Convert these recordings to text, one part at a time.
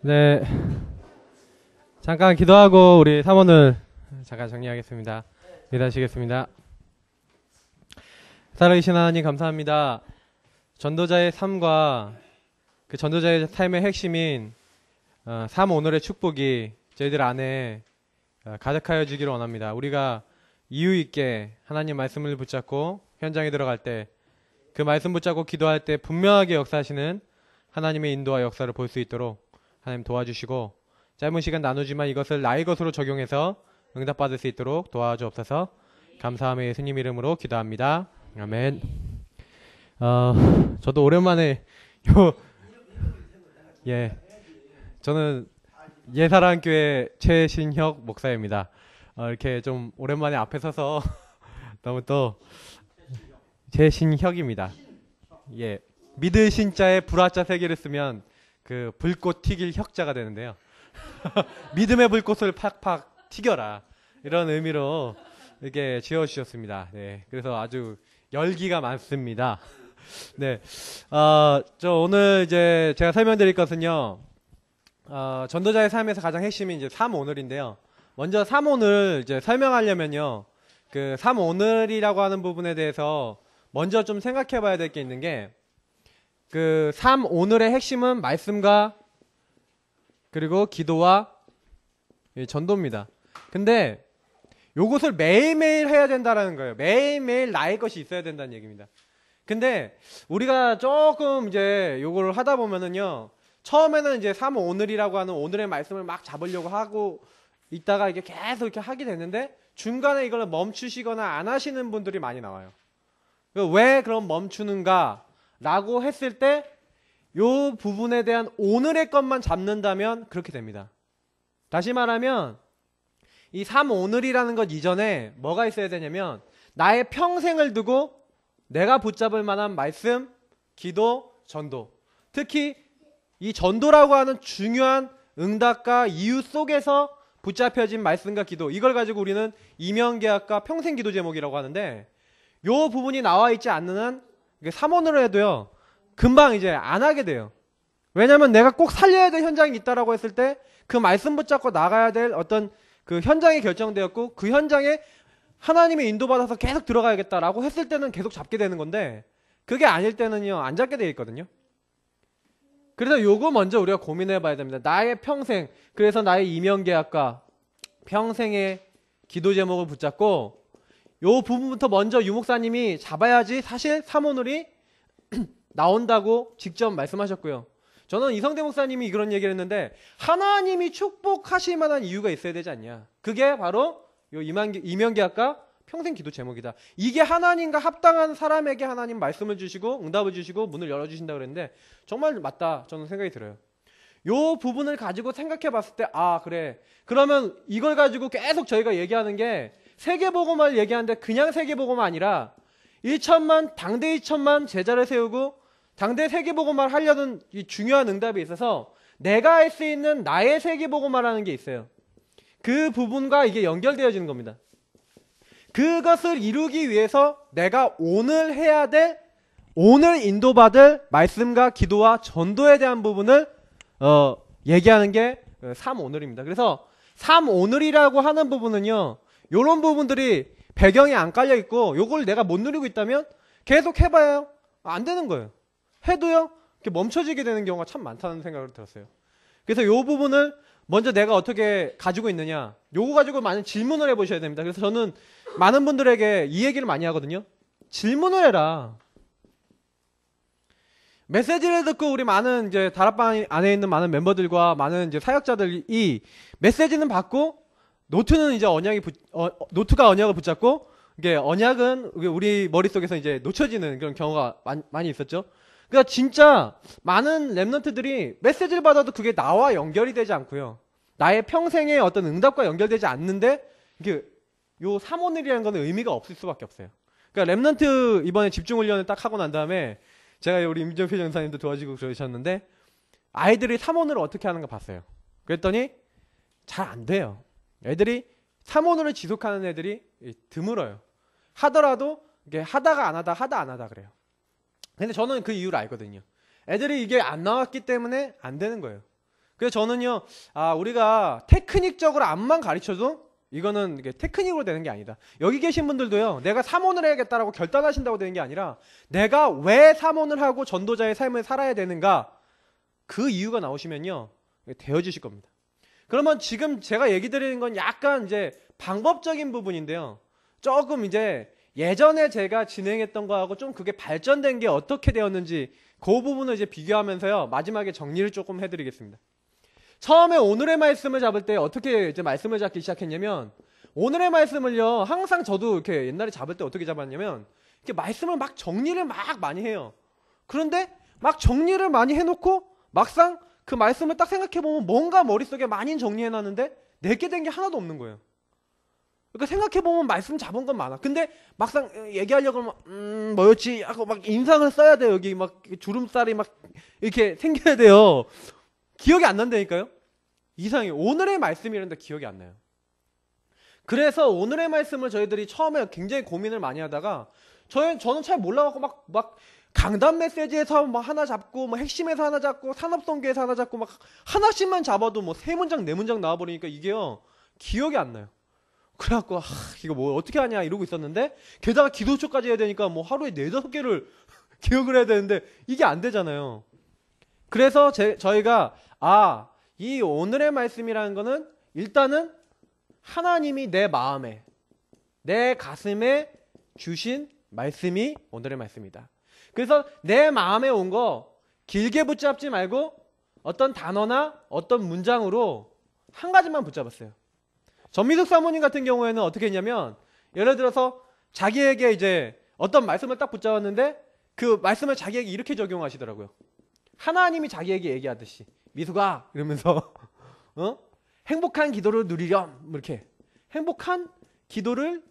네, 잠깐 기도하고 우리 사모를 잠깐 정리하겠습니다. 기도하시겠습니다. 살아계신 하나님 감사합니다. 전도자의 삶과 그 전도자의 삶의 핵심인 삶 오늘의 축복이 저희들 안에 가득하여 주기를 원합니다. 우리가 이유 있게 하나님 말씀을 붙잡고 현장에 들어갈 때 그 말씀 붙잡고 기도할 때 분명하게 역사하시는 하나님의 인도와 역사를 볼 수 있도록 하나님 도와주시고, 짧은 시간 나누지만 이것을 나의 것으로 적용해서 응답받을 수 있도록 도와주옵소서. 감사함의 예수님 이름으로 기도합니다. 아멘. 저도 오랜만에 저는 예사랑교회 최신혁 목사입니다. 이렇게 좀 오랜만에 앞에 서서 너무 또 최신혁입니다. 예, 믿을 신자에 불화자 세 개를 쓰면 그 불꽃 튀길 혁자가 되는데요. 믿음의 불꽃을 팍팍 튀겨라, 이런 의미로 이렇게 지어주셨습니다. 네, 그래서 아주 열기가 많습니다. 네, 저 오늘 이제 제가 설명드릴 것은요, 전도자의 삶에서 가장 핵심이 이제 삶 오늘인데요. 먼저 삶 오늘 이제 설명하려면요, 그 삶 오늘이라고 하는 부분에 대해서 먼저 좀 생각해 봐야 될 게 있는 게, 그 삶 오늘의 핵심은 말씀과 그리고 기도와 전도입니다. 근데 요것을 매일매일 해야 된다라는 거예요. 매일매일 나의 것이 있어야 된다는 얘기입니다. 근데 우리가 조금 이제 요걸 하다 보면은요, 처음에는 이제 삶 오늘이라고 하는 오늘의 말씀을 막 잡으려고 하고 있다가 이게 계속 이렇게 하게 되는데 중간에 이걸 멈추시거나 안 하시는 분들이 많이 나와요. 왜 그럼 멈추는가 라고 했을 때 요 부분에 대한 오늘의 것만 잡는다면 그렇게 됩니다. 다시 말하면 이 삶 오늘이라는 것 이전에 뭐가 있어야 되냐면, 나의 평생을 두고 내가 붙잡을 만한 말씀, 기도, 전도, 특히 이 전도라고 하는 중요한 응답과 이유 속에서 붙잡혀진 말씀과 기도, 이걸 가지고 우리는 이명계약과 평생기도 제목이라고 하는데, 요 부분이 나와 있지 않는 한 삼원으로 해도요 금방 이제 안 하게 돼요. 왜냐면 내가 꼭 살려야 될 현장이 있다라고 했을 때 그 말씀 붙잡고 나가야 될 어떤 그 현장이 결정되었고, 그 현장에 하나님의 인도받아서 계속 들어가야겠다라고 했을 때는 계속 잡게 되는 건데, 그게 아닐 때는요 안 잡게 돼 있거든요. 그래서 요거 먼저 우리가 고민해 봐야 됩니다. 나의 평생, 그래서 나의 이명계약과 평생의 기도 제목을 붙잡고 요 부분부터 먼저 유목사님이 잡아야지 사실 삼오늘이 나온다고 직접 말씀하셨고요. 저는 이성대 목사님이 그런 얘기를 했는데, 하나님이 축복하실 만한 이유가 있어야 되지 않냐. 그게 바로 요 이명계약과 평생 기도 제목이다. 이게 하나님과 합당한 사람에게 하나님 말씀을 주시고 응답을 주시고 문을 열어주신다 그랬는데, 정말 맞다 저는 생각이 들어요. 요 부분을 가지고 생각해 봤을 때, 아 그래, 그러면 이걸 가지고 계속 저희가 얘기하는 게 세계복음을 얘기하는데, 그냥 세계복음이 아니라 1천만 당대 2천만 제자를 세우고 당대 세계복음을 하려는 이 중요한 응답에 있어서 내가 할 수 있는 나의 세계복음화라는 게 있어요. 그 부분과 이게 연결되어지는 겁니다. 그것을 이루기 위해서 내가 오늘 해야 될, 오늘 인도받을 말씀과 기도와 전도에 대한 부분을 얘기하는 게 삶 오늘입니다. 그래서 삶 오늘이라고 하는 부분은요, 요런 부분들이 배경이 안 깔려 있고 요걸 내가 못 누리고 있다면 계속 해봐야 안 되는 거예요. 해도요 이렇게 멈춰지게 되는 경우가 참 많다는 생각을 들었어요. 그래서 요 부분을 먼저 내가 어떻게 가지고 있느냐, 요거 가지고 많은 질문을 해보셔야 됩니다. 그래서 저는 많은 분들에게 이 얘기를 많이 하거든요. 질문을 해라. 메시지를 듣고 우리 많은 이제 다락방 안에 있는 많은 멤버들과 많은 이제 사역자들이 메시지는 받고 노트는 이제 노트가 언약을 붙잡고, 이게 언약은 우리 머릿속에서 이제 놓쳐지는 그런 경우가 많이 있었죠. 그러니까 진짜 많은 랩런트들이 메시지를 받아도 그게 나와 연결이 되지 않고요, 나의 평생의 어떤 응답과 연결되지 않는데, 이게 요 3오늘이라는 거는 의미가 없을 수밖에 없어요. 그러니까 랩런트 이번에 집중훈련을 딱 하고 난 다음에 제가 우리 임정표 전사님도 도와주고 그러셨는데, 아이들이 3오늘을 어떻게 하는가 봤어요. 그랬더니 잘 안 돼요. 애들이 3오늘을 지속하는 애들이 드물어요. 하더라도 이게 하다가 안 하다 하다 안 하다 그래요. 근데 저는 그 이유를 알거든요. 애들이 이게 안 나왔기 때문에 안 되는 거예요. 그래서 저는요, 우리가 테크닉적으로 안만 가르쳐도 이거는 이게 테크닉으로 되는 게 아니다. 여기 계신 분들도요, 내가 사모를 해야겠다라고 결단하신다고 되는 게 아니라 내가 왜 사모를 하고 전도자의 삶을 살아야 되는가, 그 이유가 나오시면요 되어지실 겁니다. 그러면 지금 제가 얘기 드리는 건 약간 이제 방법적인 부분인데요, 조금 이제 예전에 제가 진행했던 거하고 좀 그게 발전된 게 어떻게 되었는지 그 부분을 이제 비교하면서요 마지막에 정리를 조금 해드리겠습니다. 처음에 오늘의 말씀을 잡을 때 어떻게 이제 말씀을 잡기 시작했냐면, 오늘의 말씀을요 항상 저도 이렇게 옛날에 잡을 때 어떻게 잡았냐면, 이렇게 말씀을 막 정리를 막 많이 해요. 그런데 막 정리를 많이 해놓고 막상 그 말씀을 딱 생각해보면 뭔가 머릿속에 많이 정리해놨는데 내게 된 게 하나도 없는 거예요. 그러니까 생각해보면 말씀 잡은 건 많아. 근데 막상 얘기하려고 하면 뭐였지 하고 막 인상을 써야 돼요. 여기 막 주름살이 막 이렇게 생겨야 돼요. 기억이 안 난다니까요. 이상해요. 오늘의 말씀이란데 기억이 안 나요. 그래서 오늘의 말씀을 저희들이 처음에 굉장히 고민을 많이 하다가 저는 잘 몰라갖고 막 강단 메시지에서 뭐 하나 잡고 뭐 핵심에서 하나 잡고 산업동기에서 하나 잡고 막 하나씩만 잡아도 뭐 3문장 4문장 나와버리니까 이게요 기억이 안 나요. 그래갖고 이거 뭐 어떻게 하냐 이러고 있었는데, 게다가 기도초까지 해야 되니까 뭐 하루에 4-5개를 기억을 해야 되는데 이게 안 되잖아요. 그래서 저희가 이 오늘의 말씀이라는 거는 일단은 하나님이 내 마음에, 내 가슴에 주신 말씀이 오늘의 말씀이다. 그래서 내 마음에 온 거 길게 붙잡지 말고 어떤 단어나 어떤 문장으로 한 가지만 붙잡았어요. 전미숙 사모님 같은 경우에는 어떻게 했냐면, 예를 들어서 자기에게 이제 어떤 말씀을 딱 붙잡았는데 그 말씀을 자기에게 이렇게 적용하시더라고요. 하나님이 자기에게 얘기하듯이, 미숙아 이러면서 행복한 기도를 누리렴, 이렇게 행복한 기도를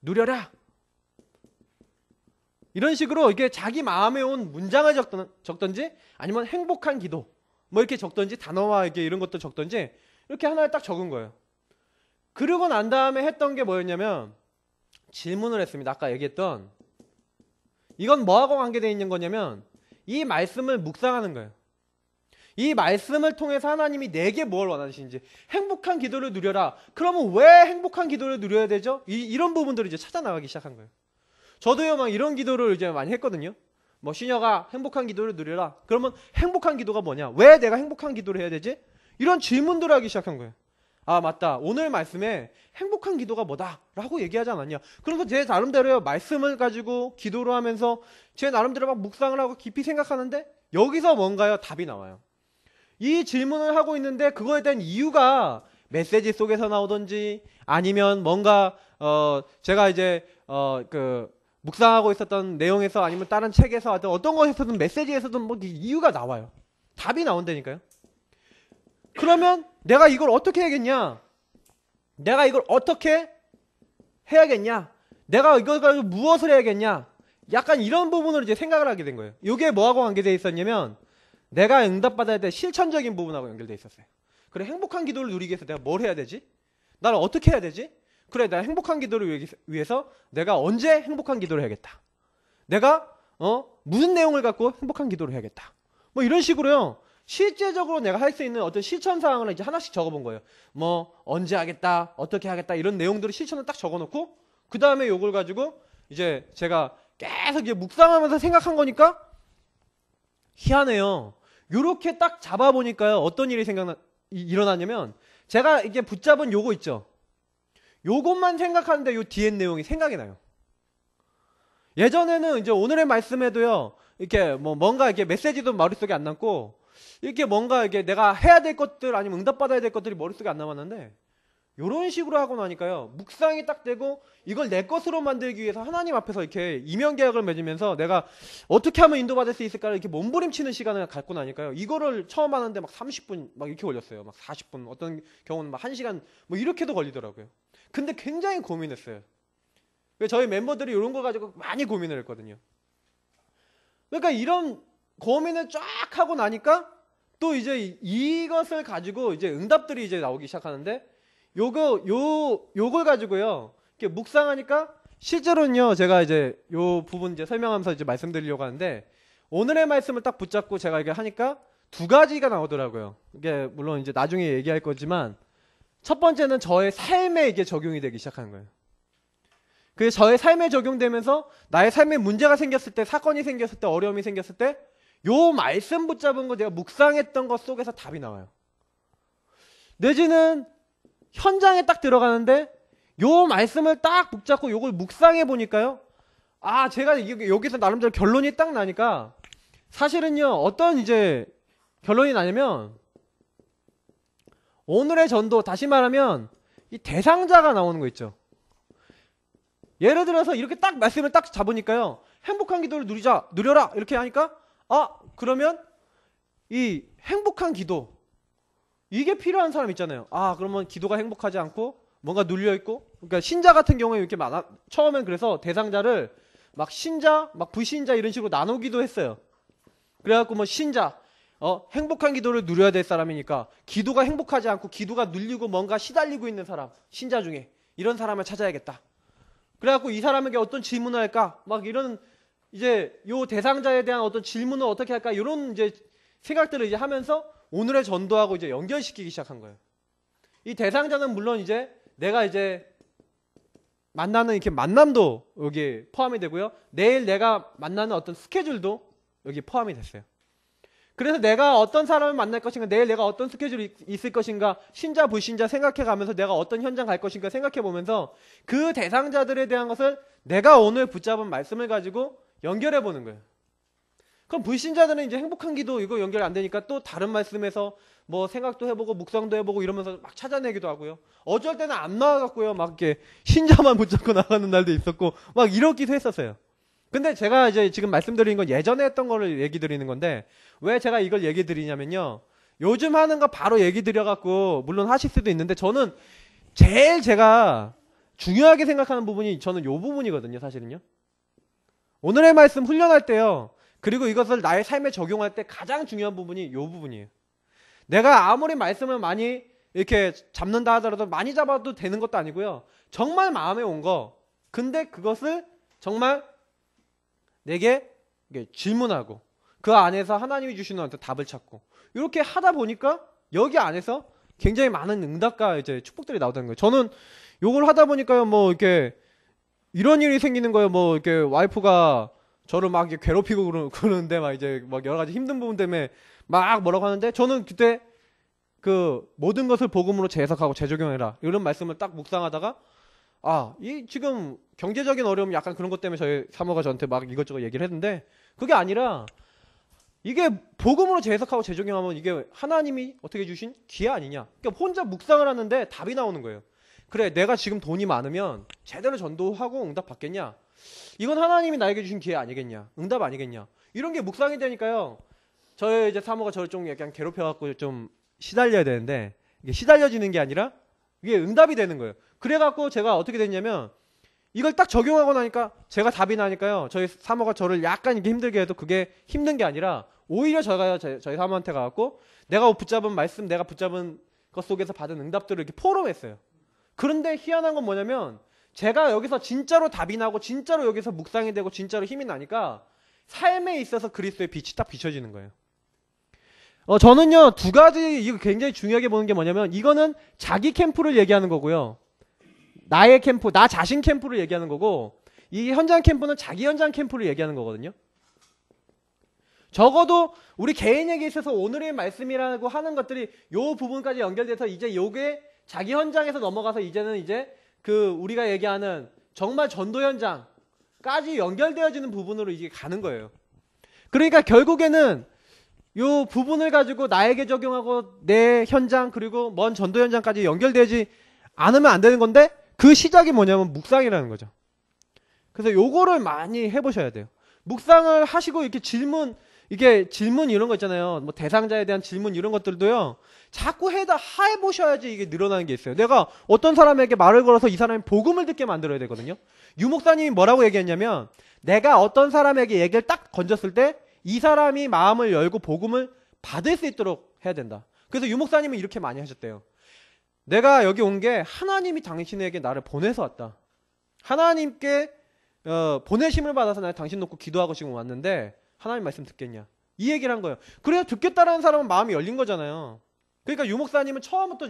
누려라, 이런 식으로 이게 자기 마음에 온 문장을 적던지 아니면 행복한 기도 뭐 이렇게 적던지, 단어와 이렇게 이런 것도 적던지 이렇게 하나를 딱 적은 거예요. 그러고 난 다음에 했던 게 뭐였냐면 질문을 했습니다. 아까 얘기했던, 이건 뭐하고 관계되어 있는 거냐면 이 말씀을 묵상하는 거예요. 이 말씀을 통해서 하나님이 내게 뭘 원하시는지, 행복한 기도를 누려라. 그러면 왜 행복한 기도를 누려야 되죠? 이런 부분들을 이제 찾아 나가기 시작한 거예요. 저도요 막 이런 기도를 이제 많이 했거든요. 뭐 시녀가 행복한 기도를 누려라. 그러면 행복한 기도가 뭐냐? 왜 내가 행복한 기도를 해야 되지? 이런 질문들을 하기 시작한 거예요. 맞다. 오늘 말씀에 행복한 기도가 뭐다 라고 얘기하지 않았냐. 그래서 제 나름대로요 말씀을 가지고 기도를 하면서 제 나름대로 막 묵상을 하고 깊이 생각하는데 여기서 뭔가요? 답이 나와요. 이 질문을 하고 있는데 그거에 대한 이유가 메시지 속에서 나오든지 아니면 뭔가 제가 이제 묵상하고 있었던 내용에서 아니면 다른 책에서 어떤 것에서든 메시지에서든 뭐 이유가 나와요. 답이 나온다니까요. 그러면 내가 이걸 어떻게 해야겠냐? 내가 이걸 어떻게 해야겠냐? 내가 이걸 가지고 무엇을 해야겠냐? 약간 이런 부분으로 이제 생각을 하게 된 거예요. 이게 뭐하고 관계되어 있었냐면 내가 응답받아야 될 실천적인 부분하고 연결되어 있었어요. 그래, 행복한 기도를 누리기 위해서 내가 뭘 해야 되지? 나를 어떻게 해야 되지? 그래, 내가 행복한 기도를 위해서 내가 언제 행복한 기도를 해야겠다. 내가 무슨 내용을 갖고 행복한 기도를 해야겠다. 뭐 이런 식으로요. 실제적으로 내가 할 수 있는 어떤 실천 사항을 이제 하나씩 적어본 거예요. 뭐 언제 하겠다, 어떻게 하겠다 이런 내용들을 실천을 딱 적어놓고 그 다음에 요걸 가지고 이제 제가 계속 이제 묵상하면서 생각한 거니까 희한해요. 요렇게 딱 잡아보니까요 어떤 일이 일어나냐면 제가 이게 붙잡은 요거 있죠. 요것만 생각하는데 요 뒤에 내용이 생각이 나요. 예전에는 이제 오늘의 말씀에도요 이렇게 뭔가 이렇게 메시지도 머릿속에 안 남고 이렇게 뭔가 이게 내가 해야 될 것들 아니면 응답받아야 될 것들이 머릿속에 안 남았는데, 이런 식으로 하고 나니까요 묵상이 딱 되고 이걸 내 것으로 만들기 위해서 하나님 앞에서 이렇게 이면계약을 맺으면서 내가 어떻게 하면 인도받을 수 있을까 이렇게 몸부림치는 시간을 갖고 나니까요 이거를 처음 하는데 막 30분 막 이렇게 걸렸어요. 막 40분, 어떤 경우는 막 1시간 뭐 이렇게도 걸리더라고요. 근데 굉장히 고민했어요. 저희 멤버들이 이런 거 가지고 많이 고민을 했거든요. 그러니까 이런 고민을 쫙 하고 나니까 또 이제 이것을 가지고 이제 응답들이 이제 나오기 시작하는데 요걸 가지고요 이렇게 묵상하니까 실제로는요, 제가 이제 요 부분 이제 설명하면서 이제 말씀드리려고 하는데, 오늘의 말씀을 딱 붙잡고 제가 이게 하니까 두 가지가 나오더라고요. 이게 물론 이제 나중에 얘기할 거지만, 첫 번째는 저의 삶에 이게 적용이 되기 시작하는 거예요. 그래서 저의 삶에 적용되면서 나의 삶에 문제가 생겼을 때, 사건이 생겼을 때, 어려움이 생겼을 때, 요 말씀 붙잡은 거 내가 묵상했던 것 속에서 답이 나와요. 내지는 현장에 딱 들어가는데 요 말씀을 딱 붙잡고 요걸 묵상해 보니까요. 아, 제가 여기서 나름대로 결론이 딱 나니까 사실은요, 어떤 이제 결론이 나냐면 오늘의 전도, 다시 말하면 이 대상자가 나오는 거 있죠. 예를 들어서 이렇게 딱 말씀을 딱 잡으니까요. 행복한 기도를 누려라 이렇게 하니까 그러면 이 행복한 기도 이게 필요한 사람 있잖아요. 그러면 기도가 행복하지 않고 뭔가 눌려있고, 그러니까 신자 같은 경우에 이렇게 처음엔 그래서 대상자를 막 신자, 막 불신자 이런 식으로 나누기도 했어요. 그래갖고 뭐 신자, 행복한 기도를 누려야 될 사람이니까 기도가 행복하지 않고 기도가 눌리고 뭔가 시달리고 있는 사람, 신자 중에 이런 사람을 찾아야겠다. 그래갖고 이 사람에게 어떤 질문을 할까? 막 이런 이제 요 대상자에 대한 어떤 질문을 어떻게 할까? 이런 이제 생각들을 이제 하면서 오늘의 전도하고 이제 연결시키기 시작한 거예요. 이 대상자는 물론 이제 내가 이제 만나는 이렇게 만남도 여기 포함이 되고요. 내일 내가 만나는 어떤 스케줄도 여기 포함이 됐어요. 그래서 내가 어떤 사람을 만날 것인가, 내일 내가 어떤 스케줄이 있을 것인가, 신자 불신자 생각해 가면서 내가 어떤 현장 갈 것인가 생각해 보면서 그 대상자들에 대한 것을 내가 오늘 붙잡은 말씀을 가지고 연결해 보는 거예요. 그럼 불신자들은 이제 행복한 기도 이거 연결 안 되니까 또 다른 말씀에서 뭐 생각도 해보고 묵상도 해보고 이러면서 막 찾아내기도 하고요. 어쩔 때는 안 나와갖고요. 막 이렇게 신자만 붙잡고 나가는 날도 있었고 막 이러기도 했었어요. 근데 제가 이제 지금 말씀드리는 건 예전에 했던 거를 얘기 드리는 건데, 왜 제가 이걸 얘기 드리냐면요. 요즘 하는 거 바로 얘기 드려갖고 물론 하실 수도 있는데, 저는 제일 제가 중요하게 생각하는 부분이 저는 요 부분이거든요. 사실은요. 오늘의 말씀 훈련할 때요. 그리고 이것을 나의 삶에 적용할 때 가장 중요한 부분이 요 부분이에요. 내가 아무리 말씀을 많이 이렇게 잡는다 하더라도 많이 잡아도 되는 것도 아니고요. 정말 마음에 온 거, 근데 그것을 정말 내게 질문하고 그 안에서 하나님이 주시는 어떤 답을 찾고 이렇게 하다 보니까 여기 안에서 굉장히 많은 응답과 이제 축복들이 나오는 거예요. 저는 요걸 하다 보니까요, 뭐 이렇게 이런 일이 생기는 거예요. 뭐 이렇게 와이프가 저를 막 이렇게 괴롭히고 그러는데 막 이제 막 여러 가지 힘든 부분 때문에 막 뭐라고 하는데, 저는 그때 그 모든 것을 복음으로 재해석하고 재적용해라 이런 말씀을 딱 묵상하다가 이 지금 경제적인 어려움 약간 그런 것 때문에 저희 사모가 저한테 막 이것저것 얘기를 했는데, 그게 아니라 이게 복음으로 재해석하고 재적용하면 이게 하나님이 어떻게 주신 기회 아니냐. 그러니까 혼자 묵상을 하는데 답이 나오는 거예요. 그래, 내가 지금 돈이 많으면 제대로 전도하고 응답 받겠냐? 이건 하나님이 나에게 주신 기회 아니겠냐? 응답 아니겠냐? 이런 게 묵상이 되니까요. 저희 이제 사모가 저를 좀 약간 괴롭혀갖고 좀 시달려야 되는데, 이게 시달려지는 게 아니라 이게 응답이 되는 거예요. 그래갖고 제가 어떻게 됐냐면, 이걸 딱 적용하고 나니까 제가 답이 나니까요. 저희 사모가 저를 약간 이렇게 힘들게 해도 그게 힘든 게 아니라 오히려 저희 사모한테 가갖고 내가 붙잡은 말씀, 내가 붙잡은 것 속에서 받은 응답들을 이렇게 포럼했어요. 그런데 희한한 건 뭐냐면, 제가 여기서 진짜로 답이 나고 진짜로 여기서 묵상이 되고 진짜로 힘이 나니까 삶에 있어서 그리스도의 빛이 딱 비춰지는 거예요. 저는요, 두 가지 이거 굉장히 중요하게 보는 게 뭐냐면, 이거는 자기 캠프를 얘기하는 거고요. 나의 캠프, 나 자신 캠프를 얘기하는 거고, 이 현장 캠프는 자기 현장 캠프를 얘기하는 거거든요. 적어도 우리 개인에게 있어서 오늘의 말씀이라고 하는 것들이 요 부분까지 연결돼서 이제 요게 자기 현장에서 넘어가서 이제는 이제 그 우리가 얘기하는 정말 전도 현장까지 연결되어지는 부분으로 이게 가는 거예요. 그러니까 결국에는 요 부분을 가지고 나에게 적용하고 내 현장 그리고 먼 전도 현장까지 연결되지 않으면 안 되는 건데, 그 시작이 뭐냐면 묵상이라는 거죠. 그래서 요거를 많이 해보셔야 돼요. 묵상을 하시고 이렇게 질문 이런 거 있잖아요. 뭐 대상자에 대한 질문 이런 것들도요. 자꾸 해보셔야지 이게 늘어나는 게 있어요. 내가 어떤 사람에게 말을 걸어서 이 사람이 복음을 듣게 만들어야 되거든요. 유 목사님이 뭐라고 얘기했냐면, 내가 어떤 사람에게 얘기를 딱 건졌을 때 이 사람이 마음을 열고 복음을 받을 수 있도록 해야 된다. 그래서 유 목사님은 이렇게 많이 하셨대요. 내가 여기 온 게 하나님이 당신에게 나를 보내서 왔다. 하나님께 보내심을 받아서 나 당신 놓고 기도하고 지금 왔는데 하나님 말씀 듣겠냐? 이 얘기를 한 거예요. 그래야 듣겠다라는 사람은 마음이 열린 거잖아요. 그러니까 유 목사님은 처음부터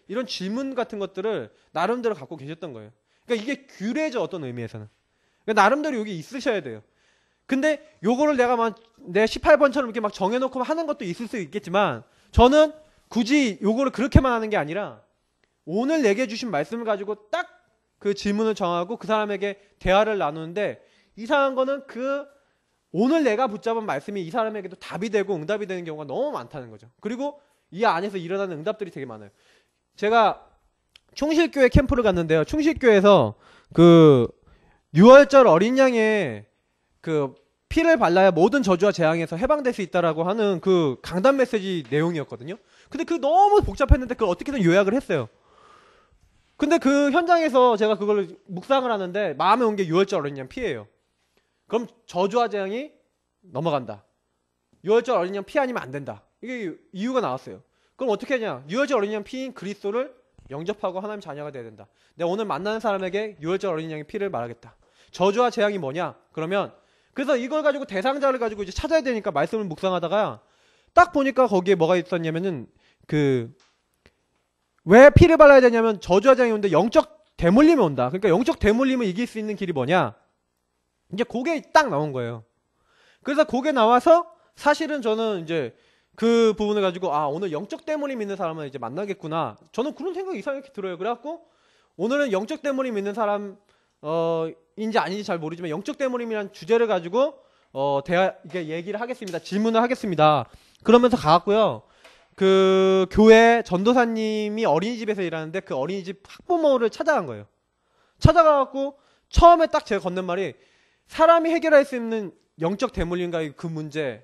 이런 질문 같은 것들을 나름대로 갖고 계셨던 거예요. 그러니까 이게 규례죠, 어떤 의미에서는. 그러니까 나름대로 여기 있으셔야 돼요. 근데 요거를 내가 내 18번처럼 이렇게 막 정해놓고 하는 것도 있을 수 있겠지만 저는 굳이 요거를 그렇게만 하는 게 아니라 오늘 내게 주신 말씀을 가지고 딱 그 질문을 정하고 그 사람에게 대화를 나누는데 이상한 거는 오늘 내가 붙잡은 말씀이 이 사람에게도 답이 되고 응답이 되는 경우가 너무 많다는 거죠. 그리고 이 안에서 일어나는 응답들이 되게 많아요. 제가 충실교회 캠프를 갔는데요. 충실교회에서 6월절 어린 양의 피를 발라야 모든 저주와 재앙에서 해방될 수 있다라고 하는 강단 메시지 내용이었거든요. 근데 너무 복잡했는데 그걸 어떻게든 요약을 했어요. 근데 그 현장에서 제가 그걸 묵상을 하는데 마음에 온 게 6월절 어린 양 피예요. 그럼 저주와 재앙이 넘어간다. 6월절 어린 양 피 아니면 안 된다. 이게 이유가 나왔어요. 그럼 어떻게 하냐? 6월절 어린 양 피인 그리스도를 영접하고 하나님 자녀가 돼야 된다. 내가 오늘 만나는 사람에게 6월절 어린 양의 피를 말하겠다. 저주와 재앙이 뭐냐? 그래서 이걸 가지고 대상자를 가지고 이제 찾아야 되니까 말씀을 묵상하다가 딱 보니까 거기에 뭐가 있었냐면은 왜 피를 발라야 되냐면 저주와 재앙이 오는데 영적 대물림이 온다. 그러니까 영적 대물림을 이길 수 있는 길이 뭐냐? 이제 그게 딱 나온 거예요. 그래서 그게 나와서 사실은 저는 이제 그 부분을 가지고 오늘 영적 대물림 있는 사람을 이제 만나겠구나. 저는 그런 생각이 이상하게 들어요. 그래갖고 오늘은 영적 대물림 있는 사람 인지 아닌지 잘 모르지만 영적 대물림이라는 주제를 가지고 이게 얘기를 하겠습니다. 질문을 하겠습니다. 그러면서 가갖고요. 교회 전도사님이 어린이집에서 일하는데 그 어린이집 학부모를 찾아간 거예요. 찾아가갖고 처음에 딱 제가 건넨 말이 사람이 해결할 수 있는 영적 대물림과의 그 문제에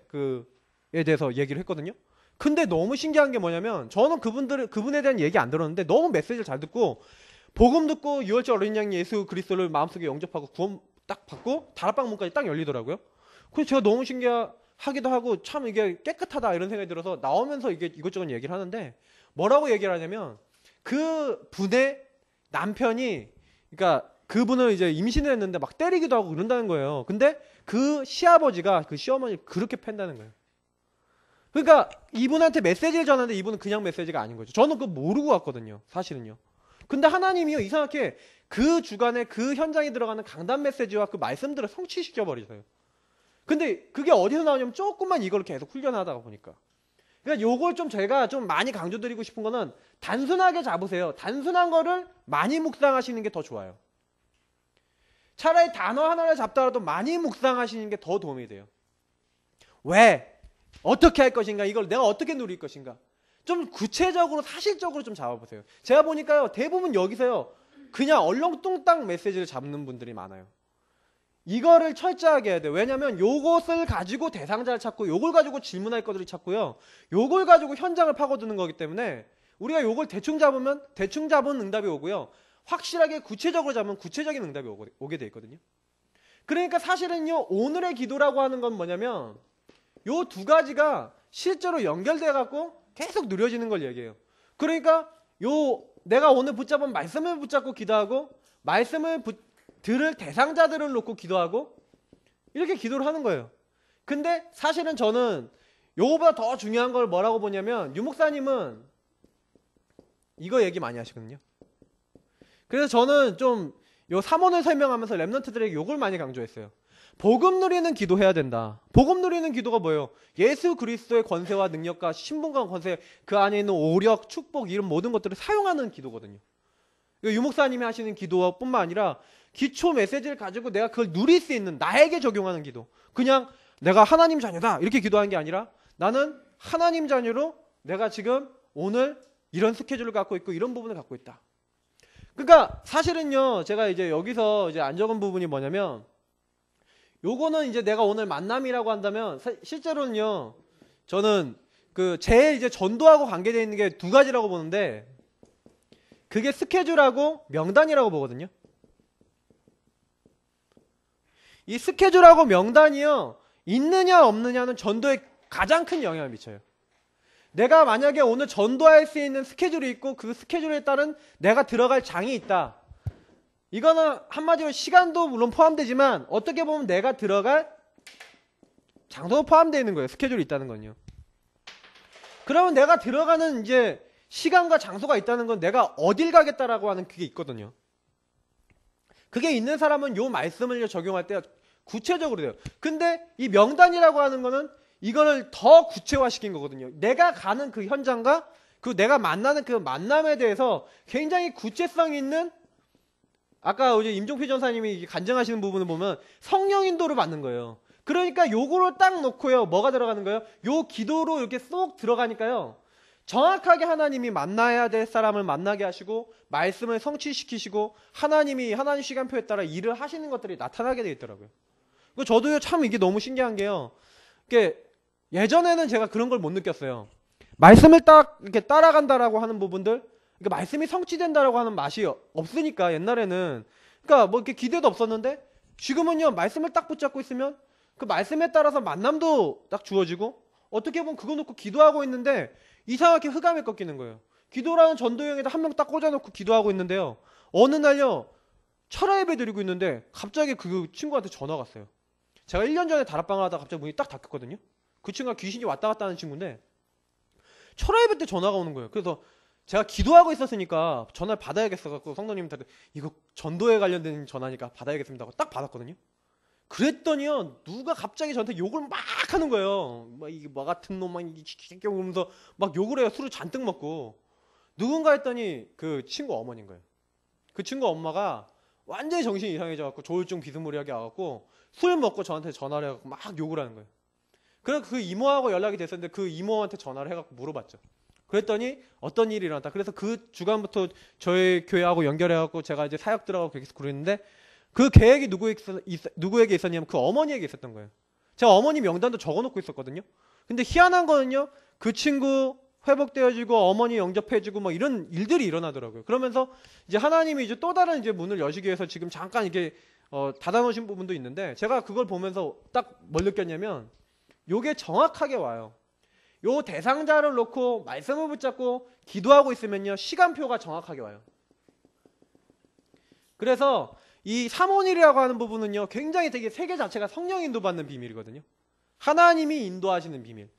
대해서 얘기를 했거든요. 근데 너무 신기한 게 뭐냐면 저는 그분에 대한 얘기 안 들었는데 너무 메시지를 잘 듣고 복음 듣고 6월절 어린 양 예수 그리스도를 마음속에 영접하고 구원 딱 받고 다락방 문까지 딱 열리더라고요. 그래서 제가 너무 신기하기도 하고 참 이게 깨끗하다 이런 생각이 들어서 나오면서 이것저것 얘기를 하는데 뭐라고 얘기를 하냐면 그 분의 남편이 그러니까 그분을 이제 임신을 했는데 막 때리기도 하고 그런다는 거예요. 근데 그 시아버지가 그 시어머니를 그렇게 팬다는 거예요. 그러니까 이분한테 메시지를 전하는데 이분은 그냥 메시지가 아닌 거죠. 저는 그거 모르고 왔거든요. 사실은요. 근데 하나님이요 이상하게 그 주간에 그 현장에 들어가는 강단 메시지와 그 말씀들을 성취시켜 버리세요. 근데 그게 어디서 나오냐면 조금만 이걸 계속 훈련하다가 보니까. 그러니까 요걸 제가 좀 많이 강조드리고 싶은 거는 단순하게 잡으세요. 단순한 거를 많이 묵상하시는 게 더 좋아요. 차라리 단어 하나를 잡더라도 많이 묵상하시는 게 더 도움이 돼요. 왜? 어떻게 할 것인가? 이걸 내가 어떻게 누릴 것인가? 좀 구체적으로 사실적으로 좀 잡아보세요. 제가 보니까요 대부분 여기서요 그냥 얼렁뚱땅 메시지를 잡는 분들이 많아요. 이거를 철저하게 해야 돼요. 왜냐면 요것을 가지고 대상자를 찾고 요걸 가지고 질문할 것들을 찾고요 요걸 가지고 현장을 파고드는 거기 때문에 우리가 요걸 대충 잡으면 대충 잡은 응답이 오고요 확실하게 구체적으로 잡으면 구체적인 응답이 오게 돼 있거든요. 그러니까 사실은요 오늘의 기도라고 하는 건 뭐냐면 요 두 가지가 실제로 연결돼 갖고 계속 누려지는 걸 얘기해요. 그러니까 내가 오늘 붙잡은 말씀을 붙잡고 기도하고 말씀을 들을 대상자들을 놓고 기도하고 이렇게 기도를 하는 거예요. 근데 사실은 저는 요거보다 더 중요한 걸 뭐라고 보냐면 유 목사님은 이거 얘기 많이 하시거든요. 그래서 저는 좀 요 3원을 설명하면서 랩런트들에게 요걸 많이 강조했어요. 복음 누리는 기도해야 된다. 복음 누리는 기도가 뭐예요? 예수 그리스도의 권세와 능력과 신분과 권세 그 안에 있는 오력, 축복 이런 모든 것들을 사용하는 기도거든요. 유 목사님이 하시는 기도뿐만 아니라 기초 메시지를 가지고 내가 그걸 누릴 수 있는 나에게 적용하는 기도. 그냥 내가 하나님 자녀다 이렇게 기도하는 게 아니라 나는 하나님 자녀로 내가 지금 오늘 이런 스케줄을 갖고 있고 이런 부분을 갖고 있다. 그러니까 사실은요 제가 이제 여기서 이제 안 적은 부분이 뭐냐면 요거는 이제 내가 오늘 만남이라고 한다면 실제로는요 저는 제일 이제 전도하고 관계되어 있는 게 두 가지라고 보는데 그게 스케줄하고 명단이라고 보거든요. 이 스케줄하고 명단이요 있느냐 없느냐는 전도에 가장 큰 영향을 미쳐요. 내가 만약에 오늘 전도할 수 있는 스케줄이 있고 그 스케줄에 따른 내가 들어갈 장이 있다. 이거는 한마디로 시간도 물론 포함되지만 어떻게 보면 내가 들어갈 장소도 포함되어 있는 거예요. 스케줄이 있다는 건요. 그러면 내가 들어가는 이제 시간과 장소가 있다는 건 내가 어딜 가겠다라고 하는 그게 있거든요. 그게 있는 사람은 요 말씀을 적용할 때 구체적으로 돼요. 근데 이 명단이라고 하는 거는 이거를 더 구체화시킨 거거든요. 내가 가는 그 현장과 그 내가 만나는 그 만남에 대해서 굉장히 구체성 있는, 아까 이제 임종필 전사님이 간증하시는 부분을 보면 성령 인도를 받는 거예요. 그러니까 요거를 딱 놓고요. 뭐가 들어가는 거예요? 요 기도로 이렇게 쏙 들어가니까요. 정확하게 하나님이 만나야 될 사람을 만나게 하시고 말씀을 성취시키시고 하나님 시간표에 따라 일을 하시는 것들이 나타나게 되어 있더라고요. 저도요 참 이게 너무 신기한 게요. 이게 예전에는 제가 그런 걸 못 느꼈어요. 말씀을 딱 이렇게 따라간다라고 하는 부분들, 그러니까 말씀이 성취된다라고 하는 맛이 없으니까 옛날에는, 그러니까 뭐 이렇게 기대도 없었는데 지금은요 말씀을 딱 붙잡고 있으면 그 말씀에 따라서 만남도 딱 주어지고, 어떻게 보면 그거 놓고 기도하고 있는데 이상하게 흑암에 꺾이는 거예요. 기도라는 전도형에다 한 명 딱 꽂아놓고 기도하고 있는데요. 어느 날요 철야 예배 드리고 있는데 갑자기 그 친구한테 전화가 왔어요. 제가 1년 전에 다락방을 하다가 갑자기 문이 딱 닫혔거든요. 그 친구가 귀신이 왔다 갔다 하는 친구인데 철야 예배 때 전화가 오는 거예요. 그래서 제가 기도하고 있었으니까 전화를 받아야겠어 갖고 성도님한테 이거 전도에 관련된 전화니까 받아야겠습니다 하고 딱 받았거든요. 그랬더니요 누가 갑자기 저한테 욕을 막 하는 거예요. 막 이게 뭐 같은 놈, 막 이게 그러면서 막 욕을 해요. 술을 잔뜩 먹고. 누군가 했더니 그 친구 어머니인 거예요. 그 친구 엄마가 완전히 정신이 이상해져 갖고 조울증 비스무리하게 와갖고 술 먹고 저한테 전화를 해갖고 막 욕을 하는 거예요. 그래서 그 이모하고 연락이 됐었는데 그 이모한테 전화를 해갖고 물어봤죠. 그랬더니 어떤 일이 일어났다. 그래서 그 주간부터 저희 교회하고 연결해갖고 제가 이제 사역 들어가고 계속 그랬는데 그 계획이 누구에게 있었냐면 그 어머니에게 있었던 거예요. 제가 어머니 명단도 적어놓고 있었거든요. 근데 희한한 거는요, 그 친구 회복되어지고 어머니 영접해주고 뭐 이런 일들이 일어나더라고요. 그러면서 이제 하나님이 이제 또 다른 이제 문을 여시기 위해서 지금 잠깐 이게 닫아놓으신 부분도 있는데, 제가 그걸 보면서 딱 뭘 느꼈냐면 요게 정확하게 와요. 요 대상자를 놓고 말씀을 붙잡고 기도하고 있으면요 시간표가 정확하게 와요. 그래서 이 삼원일이라고 하는 부분은요 굉장히 되게 세계 자체가 성령 인도받는 비밀이거든요. 하나님이 인도하시는 비밀.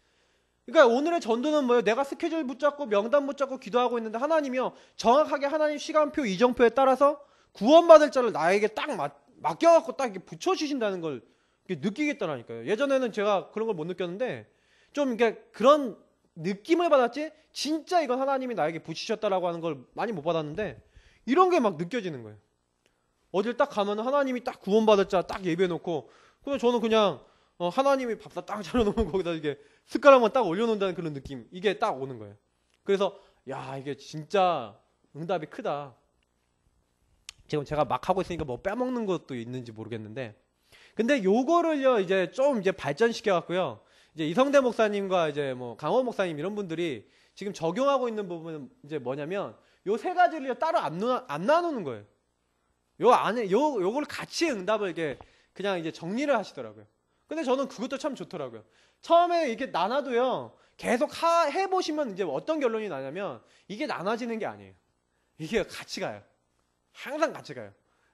그러니까 오늘의 전도는 뭐예요? 내가 스케줄 붙잡고 명단 붙잡고 기도하고 있는데 하나님이요 정확하게 하나님 시간표 이정표에 따라서 구원받을 자를 나에게 딱 맡겨갖고 딱 이렇게 붙여주신다는 걸 느끼겠다라니까요. 예전에는 제가 그런 걸 못 느꼈는데 좀 이렇게 그런 느낌을 받았지 진짜 이건 하나님이 나에게 붙이셨다라고 하는 걸 많이 못 받았는데 이런 게 막 느껴지는 거예요. 어딜 딱 가면 하나님이 딱 구원받을 자 딱 예배해놓고, 그냥 저는 그냥 하나님이 밥상 딱 차려놓으면 거기다 이게 숟가락만 딱 올려놓는다는 그런 느낌, 이게 딱 오는 거예요. 그래서 야 이게 진짜 응답이 크다. 지금 제가 막 하고 있으니까 뭐 빼먹는 것도 있는지 모르겠는데, 근데 요거를요 이제 좀 이제 발전시켜 갖고요, 이제 이성대 목사님과 이제 뭐 강원 목사님 이런 분들이 지금 적용하고 있는 부분은 이제 뭐냐면 요 세 가지를 따로 안 나누는 거예요. 요 안에 요걸 같이 응답을 이게 그냥 이제 정리를 하시더라고요. 근데 저는 그것도 참 좋더라고요. 처음에 이렇게 나눠도요 계속 해보시면 이제 어떤 결론이 나냐면 이게 나눠지는 게 아니에요. 이게 같이 가요. 항상 같이 가요.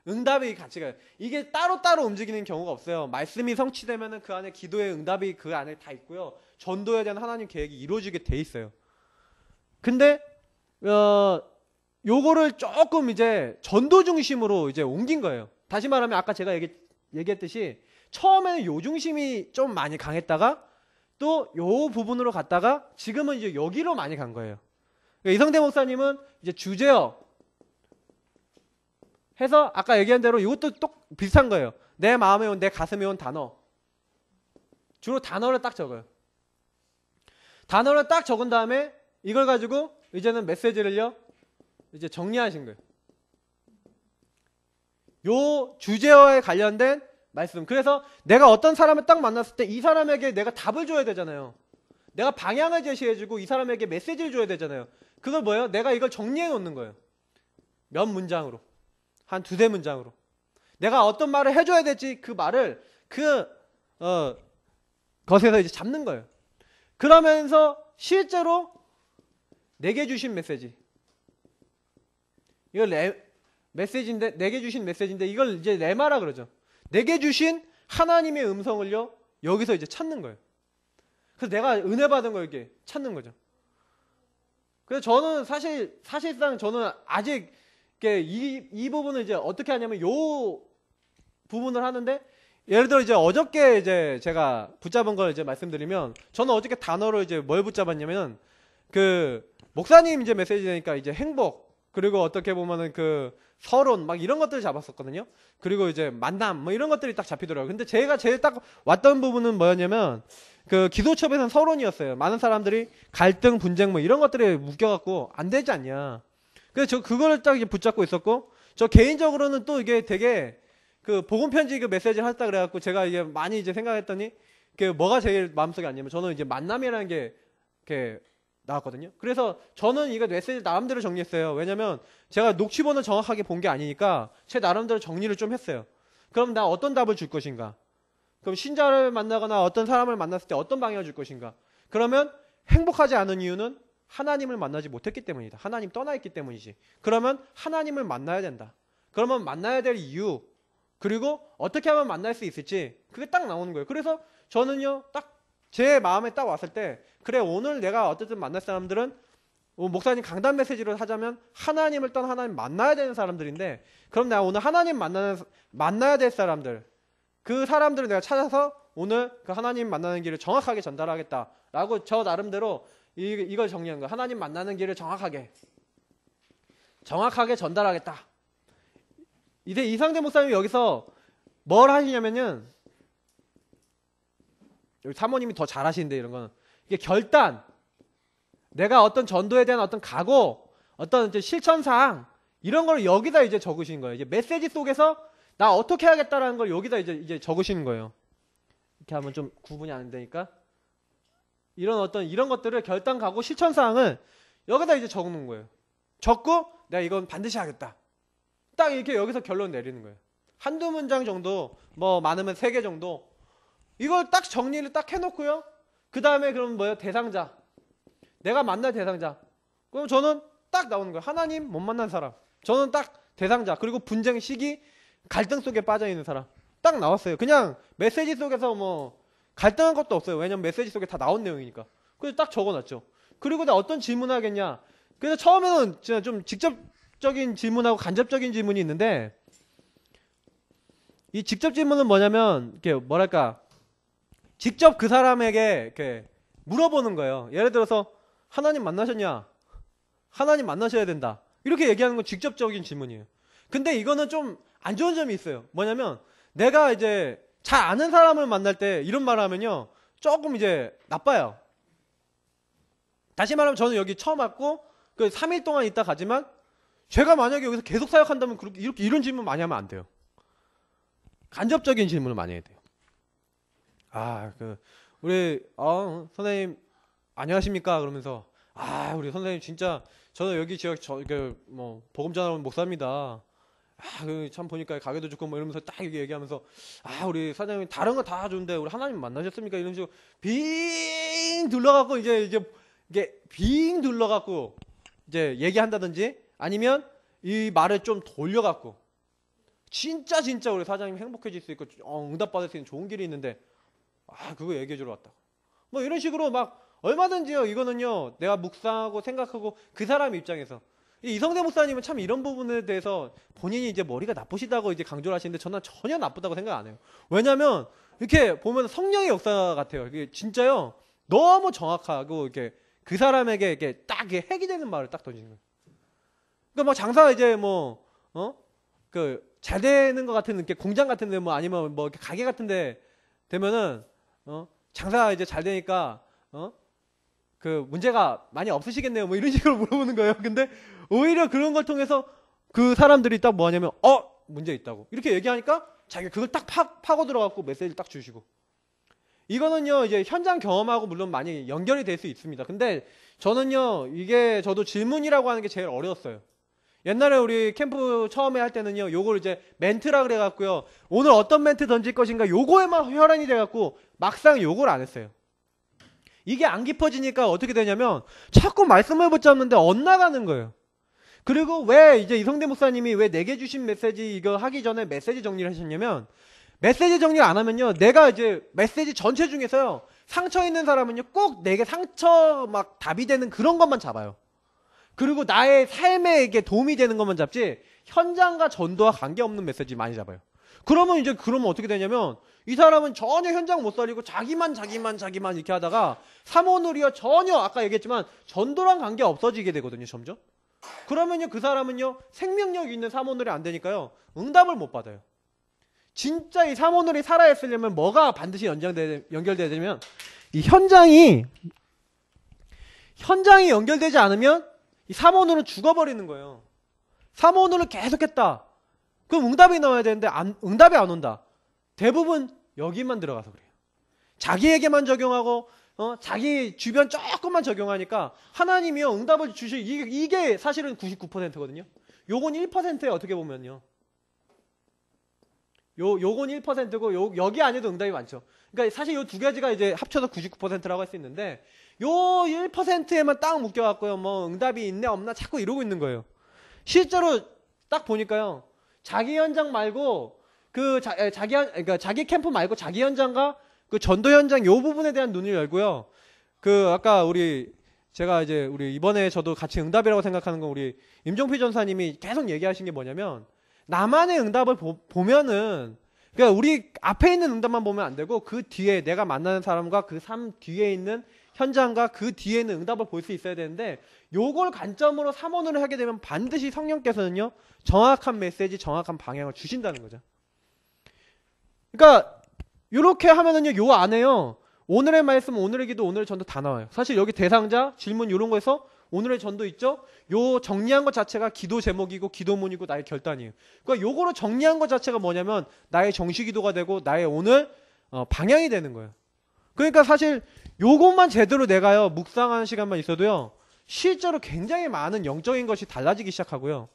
응답이 같이 가요. 이게 따로따로 움직이는 경우가 없어요. 말씀이 성취되면은 그 안에 기도의 응답이 그 안에 다 있고요. 전도에 대한 하나님 계획이 이루어지게 돼 있어요. 근데 요거를 조금 이제 전도 중심으로 이제 옮긴 거예요. 다시 말하면 아까 제가 얘기했듯이 처음에는 요 중심이 좀 많이 강했다가 또 요 부분으로 갔다가 지금은 이제 여기로 많이 간 거예요. 그러니까 이성대 목사님은 이제 주제어 해서 아까 얘기한 대로 이것도 또 비슷한 거예요. 내 마음에 온, 내 가슴에 온 단어. 주로 단어를 딱 적어요. 단어를 딱 적은 다음에 이걸 가지고 이제는 메시지를요 이제 정리하신 거예요. 요 주제어에 관련된 말씀. 그래서 내가 어떤 사람을 딱 만났을 때 이 사람에게 내가 답을 줘야 되잖아요. 내가 방향을 제시해주고 이 사람에게 메시지를 줘야 되잖아요. 그걸 뭐예요? 내가 이걸 정리해 놓는 거예요. 몇 문장으로. 한 두세 문장으로. 내가 어떤 말을 해줘야 될지 그 말을 것에서 이제 잡는 거예요. 그러면서 실제로 내게 주신 메시지. 이걸 메시지인데, 내게 주신 메시지인데 이걸 이제 레마라 그러죠. 내게 주신 하나님의 음성을요 여기서 이제 찾는 거예요. 그래서 내가 은혜 받은 걸 이렇게 찾는 거죠. 그래서 저는 사실상 저는 아직 이 부분을 이제 어떻게 하냐면 요 부분을 하는데, 예를 들어 이제 어저께 이제 제가 붙잡은 걸 이제 말씀드리면, 저는 어저께 단어로 이제 뭘 붙잡았냐면 그 목사님 이제 메시지니까 이제 행복, 그리고 어떻게 보면은 그 서론 막 이런 것들을 잡았었거든요. 그리고 이제 만남 뭐 이런 것들이 딱 잡히더라고요. 근데 제가 제일 딱 왔던 부분은 뭐였냐면 그 기도첩에서는 서론이었어요. 많은 사람들이 갈등, 분쟁 뭐 이런 것들에 묶여갖고 안 되지 않냐. 그래서 저 그거를 딱 이제 붙잡고 있었고, 저 개인적으로는 또 이게 되게 그 복음 편지 그 메시지를 했다 그래갖고 제가 이게 많이 이제 생각했더니 그 뭐가 제일 마음속에 안 냐면 저는 이제 만남이라는 게 이렇게 나왔거든요. 그래서 저는 이거 메시지 나름대로 정리했어요. 왜냐면 제가 녹취본을 정확하게 본 게 아니니까 제 나름대로 정리를 좀 했어요. 그럼 나 어떤 답을 줄 것인가? 그럼 신자를 만나거나 어떤 사람을 만났을 때 어떤 방향을 줄 것인가? 그러면 행복하지 않은 이유는 하나님을 만나지 못했기 때문이다. 하나님 떠나 있기 때문이지. 그러면 하나님을 만나야 된다. 그러면 만나야 될 이유, 그리고 어떻게 하면 만날 수 있을지, 그게 딱 나오는 거예요. 그래서 저는요 딱 제 마음에 딱 왔을 때, 그래 오늘 내가 어쨌든 만날 사람들은 목사님 강단 메시지로 하자면 하나님을 떠나 하나님 만나야 되는 사람들인데, 그럼 내가 오늘 하나님 만나야 될 사람들, 그 사람들을 내가 찾아서 오늘 그 하나님 만나는 길을 정확하게 전달하겠다라고 저 나름대로 이걸 정리한 거예요. 하나님 만나는 길을 정확하게 전달하겠다. 이제 이상대 목사님이 여기서 뭘 하시냐면은, 여기 사모님이 더 잘하시는데 이런 거는 이게 결단, 내가 어떤 전도에 대한 어떤 각오, 어떤 이제 실천사항 이런 걸 여기다 이제 적으시는 거예요. 이제 메시지 속에서 나 어떻게 하겠다라는 걸 여기다 이제 적으시는 거예요. 이렇게 하면 좀 구분이 안 되니까 이런 것들을 결단, 각오, 실천사항을 여기다 이제 적는 거예요. 적고 내가 이건 반드시 하겠다. 딱 이렇게 여기서 결론 내리는 거예요. 한두 문장 정도, 뭐 많으면 3개 정도, 이걸 딱 정리를 딱 해놓고요. 그 다음에 그럼 뭐예요? 대상자. 내가 만날 대상자. 그럼 저는 딱 나오는 거예요. 하나님 못 만난 사람. 저는 딱 대상자. 그리고 분쟁 시기, 갈등 속에 빠져있는 사람. 딱 나왔어요. 그냥 메시지 속에서 뭐 갈등한 것도 없어요. 왜냐면 메시지 속에 다 나온 내용이니까. 그래서 딱 적어놨죠. 그리고 내가 어떤 질문을 하겠냐. 그래서 처음에는 진짜 좀 직접적인 질문하고 간접적인 질문이 있는데, 이 직접 질문은 뭐냐면 이렇게 뭐랄까, 직접 그 사람에게 이렇게 물어보는 거예요. 예를 들어서 하나님 만나셨냐? 하나님 만나셔야 된다. 이렇게 얘기하는 건 직접적인 질문이에요. 근데 이거는 좀 안 좋은 점이 있어요. 뭐냐면 내가 이제 잘 아는 사람을 만날 때 이런 말을 하면요 조금 이제 나빠요. 다시 말하면 저는 여기 처음 왔고 그 3일 동안 있다 가지만, 제가 만약에 여기서 계속 사역한다면 이렇게 이런 질문 많이 하면 안 돼요. 간접적인 질문을 많이 해야 돼요. 우리 선생님 안녕하십니까? 그러면서 우리 선생님 진짜 저는 여기 지역 뭐 복음 전하는 목사입니다. 참 보니까 가게도 좋고 뭐 이러면서 딱 얘기하면서 우리 사장님 다른 거 다 좋은데 우리 하나님 만나셨습니까? 이런 식으로 빙 둘러갖고 이게 빙 둘러갖고 이제 얘기한다든지, 아니면 이 말을 좀 돌려갖고 진짜 우리 사장님 행복해질 수 있고 응답받을 수 있는 좋은 길이 있는데 그거 얘기해주러 왔다. 뭐 이런 식으로 막 얼마든지요. 이거는요 내가 묵상하고 생각하고 그 사람 입장에서, 이성대 목사님은 참 이런 부분에 대해서 본인이 이제 머리가 나쁘시다고 이제 강조를 하시는데 저는 전혀 나쁘다고 생각 안 해요. 왜냐면 이렇게 보면 성령의 역사 같아요. 이게 진짜요 너무 정확하고 이렇게 그 사람에게 이렇게 딱 핵이 되는 말을 딱 던지는 거예요. 그러니까 뭐 장사 이제 뭐 잘 되는 것 같은 이렇게 공장 같은데 뭐 아니면 뭐 이렇게 가게 같은데 되면은 장사 이제 잘 되니까 그 문제가 많이 없으시겠네요. 뭐 이런 식으로 물어보는 거예요. 근데 오히려 그런 걸 통해서 그 사람들이 딱 뭐 하냐면 문제 있다고 이렇게 얘기하니까 자기가 그걸 딱 파고 들어갖고 메시지를 딱 주시고, 이거는요 이제 현장 경험하고 물론 많이 연결이 될 수 있습니다. 근데 저는요 이게 저도 질문이라고 하는 게 제일 어려웠어요. 옛날에 우리 캠프 처음에 할 때는요 요걸 이제 멘트라 그래갖고요, 오늘 어떤 멘트 던질 것인가 요거에만 혈안이 돼갖고 막상 요걸 안 했어요. 이게 안 깊어지니까 어떻게 되냐면 자꾸 말씀을 붙잡는데 엇나가는 거예요. 그리고 왜 이제 이성대 목사님이 왜 내게 주신 메시지 이거 하기 전에 메시지 정리를 하셨냐면, 메시지 정리를 안 하면요, 내가 이제 메시지 전체 중에서요, 상처 있는 사람은요 꼭 내게 상처 막 답이 되는 그런 것만 잡아요. 그리고 나의 삶에 이게 도움이 되는 것만 잡지 현장과 전도와 관계없는 메시지 많이 잡아요. 그러면 어떻게 되냐면, 이 사람은 전혀 현장 못 살리고 자기만 이렇게 하다가 사모놀이와 전혀 아까 얘기했지만 전도랑 관계 없어지게 되거든요, 점점. 그러면요 그 사람은요 생명력 있는 사모놀이 안 되니까요 응답을 못 받아요. 진짜 이 사모놀이 살아있으려면 뭐가 반드시 연결돼야 되면, 이 현장이 연결되지 않으면 이 사모놀은 죽어버리는 거예요. 사모놀을 계속했다. 그럼 응답이 나와야 되는데 응답이 안 온다. 대부분 여기만 들어가서 그래요. 자기에게만 적용하고 자기 주변 조금만 적용하니까 하나님이요 응답을 이게 사실은 99%거든요. 요건 1%에 어떻게 보면요. 요건 1%고 여기 안에도 응답이 많죠. 그러니까 사실 요 두 가지가 이제 합쳐서 99%라고 할 수 있는데, 요 1%에만 딱 묶여갖고요, 뭐 응답이 있네 없나 자꾸 이러고 있는 거예요. 실제로 딱 보니까요, 자기 현장 말고 그러니까 자기 캠프 말고 자기 현장과 그 전도 현장 요 부분에 대한 눈을 열고요. 아까 제가 이제 우리 이번에 저도 같이 응답이라고 생각하는 건 우리 임종필 전사님이 계속 얘기하신 게 뭐냐면, 나만의 응답을 보면은, 그러니까 우리 앞에 있는 응답만 보면 안 되고 그 뒤에 내가 만나는 사람과 그 삶 뒤에 있는 현장과 그 뒤에 있는 응답을 볼 수 있어야 되는데, 요걸 관점으로 사모를 하게 되면 반드시 성령께서는요 정확한 메시지, 정확한 방향을 주신다는 거죠. 그러니까 요렇게 하면은요 요 안에요 오늘의 말씀, 오늘의 기도, 오늘의 전도 다 나와요. 사실 여기 대상자, 질문 요런 거에서 오늘의 전도 있죠? 요 정리한 것 자체가 기도 제목이고 기도문이고 나의 결단이에요. 그러니까 요거를 정리한 것 자체가 뭐냐면 나의 정시 기도가 되고 나의 오늘 방향이 되는 거예요. 그러니까 사실 요것만 제대로 내가요 묵상하는 시간만 있어도요 실제로 굉장히 많은 영적인 것이 달라지기 시작하고요.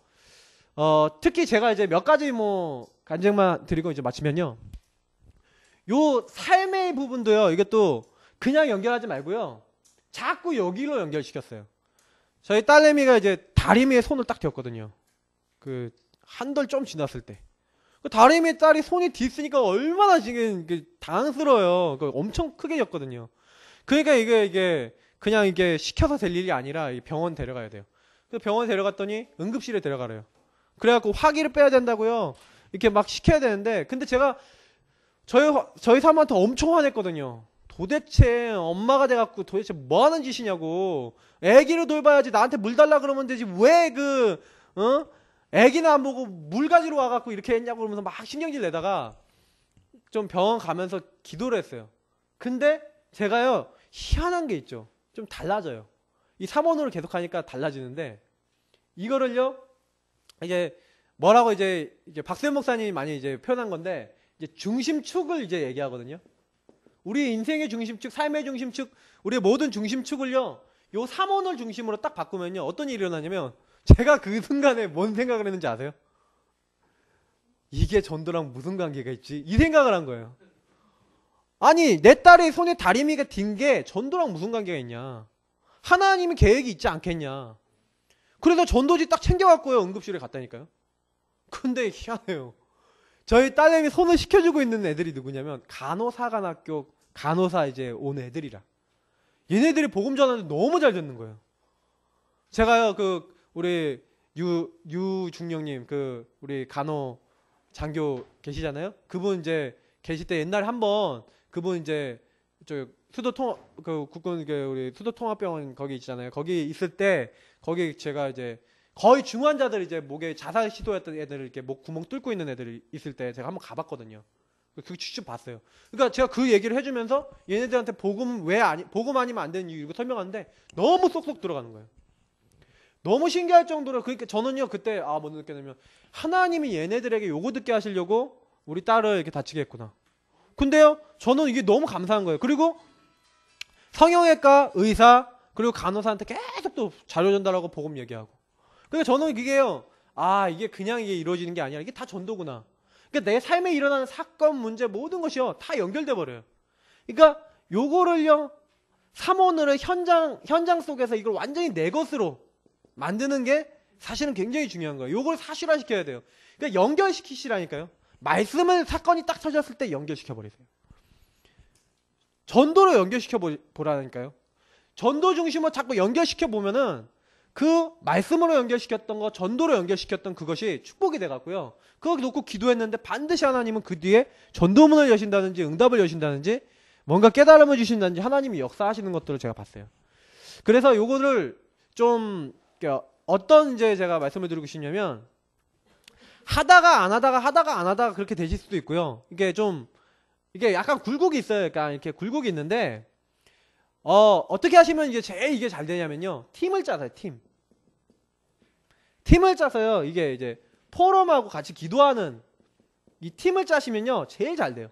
특히 제가 이제 몇 가지 간증만 드리고 이제 마치면요. 요 삶의 부분도요, 이게 또 그냥 연결하지 말고요. 자꾸 여기로 연결시켰어요. 저희 딸내미가 이제 다리미에 손을 딱 댔거든요. 한 달 좀 지났을 때. 다리미에 딸이 손이 뒤으니까 얼마나 지금 당황스러워요. 엄청 크게 졌거든요. 그러니까 이게 그냥 시켜서 될 일이 아니라 병원 데려가야 돼요. 병원 데려갔더니 응급실에 데려가래요. 그래갖고 화기를 빼야 된다고요. 이렇게 막 시켜야 되는데, 근데 제가 저희 사모한테 엄청 화냈거든요. 도대체 엄마가 돼갖고 도대체 뭐 하는 짓이냐고. 애기를 돌봐야지 나한테 물 달라 그러면 되지. 왜 애기는 안 보고 물 가지러 와갖고 이렇게 했냐고 그러면서 막 신경질 내다가 좀 병원 가면서 기도를 했어요. 근데 제가요, 희한한 게 있죠. 좀 달라져요. 이 사모노를 계속 하니까 달라지는데, 이거를요, 이제 뭐라고 이제 박수현 목사님이 많이 이제 표현한 건데, 이제 중심축을 이제 얘기하거든요. 우리 인생의 중심축, 삶의 중심축, 우리의 모든 중심축을요, 요 사모노를 중심으로 딱 바꾸면요, 어떤 일이 일어나냐면, 제가 그 순간에 뭔 생각을 했는지 아세요? 이게 전도랑 무슨 관계가 있지? 이 생각을 한 거예요. 아니, 내 딸의 손에 다리미가 딘 게 전도랑 무슨 관계가 있냐? 하나님이 계획이 있지 않겠냐? 그래서 전도지 딱 챙겨갖고요, 응급실에 갔다니까요. 근데 희한해요. 저희 딸내미 손을 시켜주고 있는 애들이 누구냐면 간호사관학교 간호사 이제 온 애들이라. 얘네들이 복음 전하는데 너무 잘 듣는 거예요. 제가요, 우리 유중령님, 우리 간호 장교 계시잖아요. 그분 이제 계실 때 옛날에 한번 그분 이제 국군 우리 수도통합병원 거기 있잖아요. 거기 있을 때 거기 제가 이제 거의 중환자들 이제 목에 자살 시도했던 애들 이렇게 목 구멍 뚫고 있는 애들이 있을 때 제가 한번 가봤거든요. 그거 직접 봤어요. 그러니까 제가 그 얘기를 해주면서 얘네들한테 복음 아니면 안 되는 이유 설명하는데 너무 쏙쏙 들어가는 거예요. 너무 신기할 정도로. 그러니까 저는요 그때 뭐 느꼈냐면 하나님이 얘네들에게 요거 듣게 하시려고 우리 딸을 이렇게 다치게 했구나. 근데요 저는 이게 너무 감사한 거예요. 그리고 성형외과 의사 그리고 간호사한테 계속 또 자료 전달하고 복음 얘기하고. 그러니까 저는 이게요, 이게 그냥 이게 이루어지는 게 아니라 이게 다 전도구나. 그러니까 내 삶에 일어나는 사건, 문제 모든 것이요 다 연결돼 버려요. 그러니까 요거를요 사모늘의 현장 속에서 이걸 완전히 내 것으로 만드는 게 사실은 굉장히 중요한 거예요. 요걸 사실화시켜야 돼요. 그러니까 연결시키시라니까요. 말씀을 사건이 딱 터졌을 때 연결시켜버리세요. 전도로 연결시켜 보라니까요. 전도 중심으로 자꾸 연결시켜 보면은 그 말씀으로 연결시켰던 거, 전도로 연결시켰던 그것이 축복이 돼갖고요. 그거 놓고 기도했는데 반드시 하나님은 그 뒤에 전도문을 여신다든지 응답을 여신다든지 뭔가 깨달음을 주신다든지 하나님이 역사하시는 것들을 제가 봤어요. 그래서 요거를 좀 어떤 이제 제가 말씀을 드리고 싶냐면 하다가 안 하다가 그렇게 되실 수도 있고요. 이게 약간 굴곡이 있어요. 그러니까 이렇게 굴곡이 있는데 어떻게 하시면 이게 제일 이게 잘 되냐면요. 팀을 짜서요. 팀을 짜서요. 이게 이제 포럼하고 같이 기도하는 이 팀을 짜시면요. 제일 잘 돼요.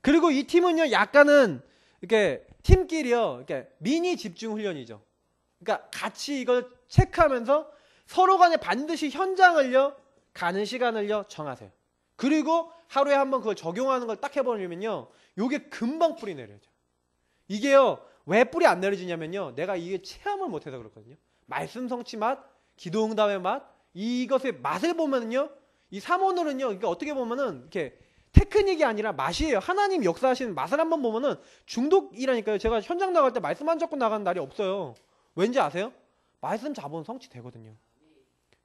그리고 이 팀은요. 약간은 이렇게 팀끼리요. 이렇게 미니 집중 훈련이죠. 그러니까 같이 이걸 체크하면서 서로 간에 반드시 현장을요. 가는 시간을요. 정하세요. 그리고 하루에 한번 그걸 적용하는 걸 딱 해버리면요. 요게 금방 뿌리 내려져. 이게요. 왜 뿌리 안 내려지냐면요. 내가 이게 체험을 못해서 그렇거든요. 말씀 성취 맛, 기도 응답의 맛, 이것의 맛을 보면은요. 이 삼오늘은요. 그러니까 어떻게 보면은 이렇게 테크닉이 아니라 맛이에요. 하나님 역사하시는 맛을 한번 보면은 중독이라니까요. 제가 현장 나갈 때 말씀 안 잡고 나가는 날이 없어요. 왠지 아세요? 말씀 잡으면 성취되거든요.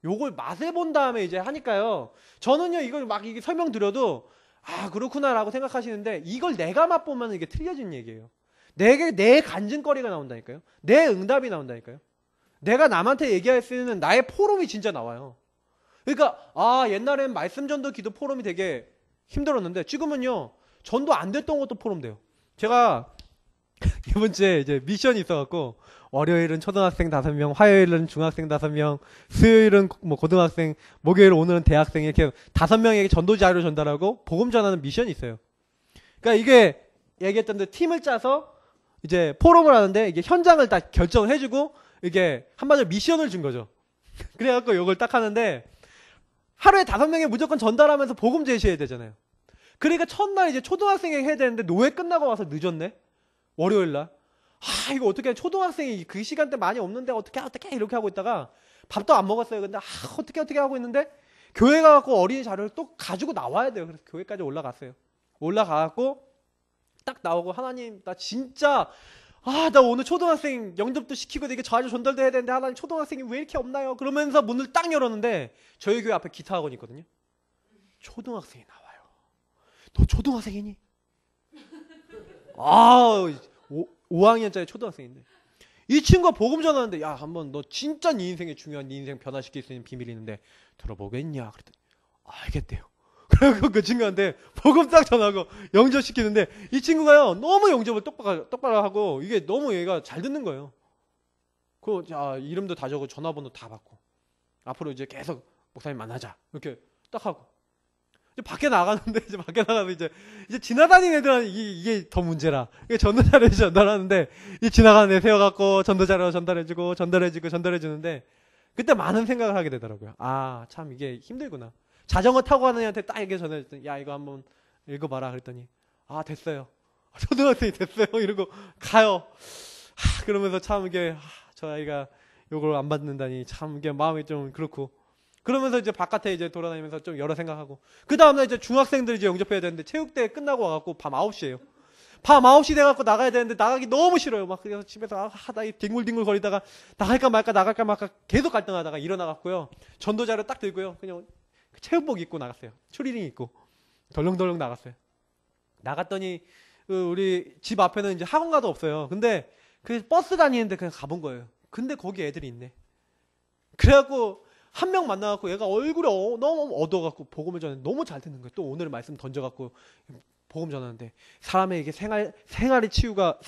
요걸 맛을 본 다음에 이제 하니까요. 저는요, 이걸 막 이게 설명드려도, 아, 그렇구나라고 생각하시는데, 이걸 내가 맛보면 이게 틀려진 얘기예요. 내 간증거리가 나온다니까요. 내 응답이 나온다니까요. 내가 남한테 얘기할 수 있는 나의 포럼이 진짜 나와요. 그러니까, 아, 옛날엔 말씀 전도 기도 포럼이 되게 힘들었는데, 지금은요, 전도 안 됐던 것도 포럼 돼요. 제가 이번 주에 이제 미션이 있어갖고, 월요일은 초등학생 5명, 화요일은 중학생 5명, 수요일은 뭐 고등학생, 목요일 오늘은 대학생 이렇게 5명에게 전도 자료 전달하고 복음 전하는 미션이 있어요. 그러니까 이게 얘기했던 데 팀을 짜서 이제 포럼을 하는데 이게 현장을 딱 결정을 해주고 이게 한마디로 미션을 준 거죠. 그래갖고 이걸 딱 하는데 하루에 5명에 무조건 전달하면서 복음 제시해야 되잖아요. 그러니까 첫날 이제 초등학생에게 해야 되는데 노예 끝나고 와서 늦었네. 월요일날. 아, 이거 어떻게 초등학생이 그 시간대 많이 없는데 어떻게 이렇게 하고 있다가 밥도 안 먹었어요. 근데 어떻게 하고 있는데 교회 가갖고 어린이 자료를 또 가지고 나와야 돼요. 그래서 교회까지 올라갔어요. 올라가갖고 딱 나오고 하나님 나 진짜 나 오늘 초등학생 영접도 시키고 이게 자료 전달도 해야 되는데 하나님 초등학생이 왜 이렇게 없나요? 그러면서 문을 딱 열었는데 저희 교회 앞에 기타 학원이 있거든요. 초등학생이 나와요. 너 초등학생이니? 5학년짜리 초등학생인데 이 친구가 복음 전하는데 야 한번 너 진짜 네 인생에 중요한 네 인생 변화시킬 수 있는 비밀이 있는데 들어보겠냐 그랬더니 알겠대요. 그래서 그 친구한테 복음 딱 전하고 영접시키는데 이 친구가요 너무 영접을 똑바로 하고 이게 너무 얘가 잘 듣는 거예요. 그 이름도 다 적고 전화번호 다 받고 앞으로 이제 계속 목사님 만나자 이렇게 딱 하고 이제 밖에 나가는데 이제 밖에 나가서 이제 지나다니는 애들은 이게 더 문제라. 이게 전도자료 전달하는데 이 지나가는 애 세워갖고 전도자료 전달해주고 전달해주는데 그때 많은 생각을 하게 되더라고요. 아, 참 이게 힘들구나. 자전거 타고 가는 애한테 딱 이렇게 전해줬더니 야 이거 한번 읽어봐라 그랬더니 아 됐어요. 초등학생이 됐어요. 이러고 가요. 그러면서 참 이게 저 아이가 요걸 안 받는다니 참 이게 마음이 좀 그렇고. 그러면서 이제 바깥에 이제 돌아다니면서 좀 여러 생각하고. 그 다음날 이제 중학생들 이제 영접해야 되는데 체육대회 끝나고 와갖고 밤 9시에요. 밤 9시 돼갖고 나가야 되는데 나가기 너무 싫어요. 막 그래서 집에서 나 뒹굴뒹굴 거리다가 나갈까 말까 계속 갈등하다가 일어나갖고요. 전도자료 딱 들고요. 그냥 체육복 입고 나갔어요. 추리닝 입고. 덜렁덜렁 나갔어요. 나갔더니 우리 집 앞에는 이제 학원가도 없어요. 근데 그 버스 다니는데 그냥 가본 거예요. 근데 거기 애들이 있네. 그래갖고 한 명 만나갖고 얘가 얼굴이 너무 어두워갖고 복음을 전하는데 너무 잘 듣는 거예요. 또 오늘 말씀 던져갖고 복음 전하는데 사람에게 생활 치유가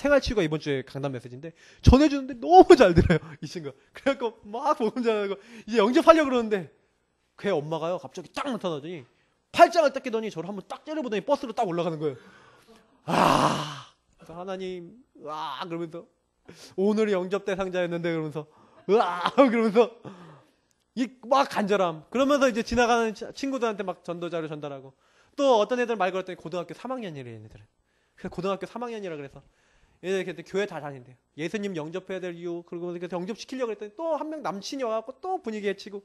이번 주에 강단 메시지인데 전해주는데 너무 잘 들어요. 이 친구가. 그래갖고 막 복음 전하고 이제 영접하려고 그러는데 걔 엄마가요 갑자기 딱 나타나더니 팔짱을 딱 끼더니 저를 한번 딱 째려보더니 버스로 딱 올라가는 거예요. 하나님 그러면서 오늘이 영접 대상자였는데 그러면서 그러면서 이 막 간절함. 그러면서 이제 지나가는 친구들한테 막 전도자료 전달하고 또 어떤 애들 말 걸었더니 고등학교 3학년이래 얘네들은. 그래서 고등학교 3학년이라 그래서 얘들 이렇게 교회 다 다닌대요. 예수님 영접해야 될 이유, 그리고 그래서 영접시키려고 했더니 또 한 명 남친이 와갖고 또 분위기 해치고,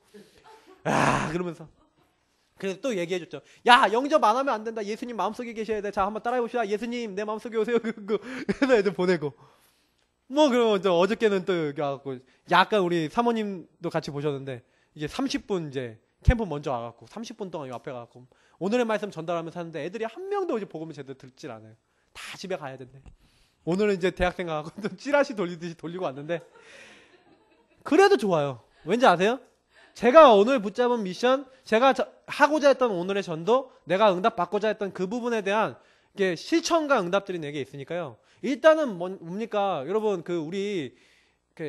그러면서. 그래서 또 얘기해줬죠. 야, 영접 안 하면 안 된다. 예수님 마음속에 계셔야 돼. 자, 한번 따라해봅시다. 예수님, 내 마음속에 오세요. 그래서 애들 보내고. 뭐, 그러면 어저께는 또 여기 와갖고, 약간 우리 사모님도 같이 보셨는데, 이제 30분 이제 캠프 먼저 와갖고, 30분 동안 이 앞에 가갖고, 오늘의 말씀 전달하면서 하는데 애들이 한 명도 이제 복음을 제대로 듣질 않아요. 다 집에 가야 된대. 오늘은 이제 대학생 가갖고 또 찌라시 돌리듯이 돌리고 왔는데, 그래도 좋아요. 왠지 아세요? 제가 오늘 붙잡은 미션, 제가 하고자 했던 오늘의 전도, 내가 응답받고자 했던 그 부분에 대한 이게 실천과 응답들이 내게 있으니까요. 일단은 뭡니까? 여러분, 우리,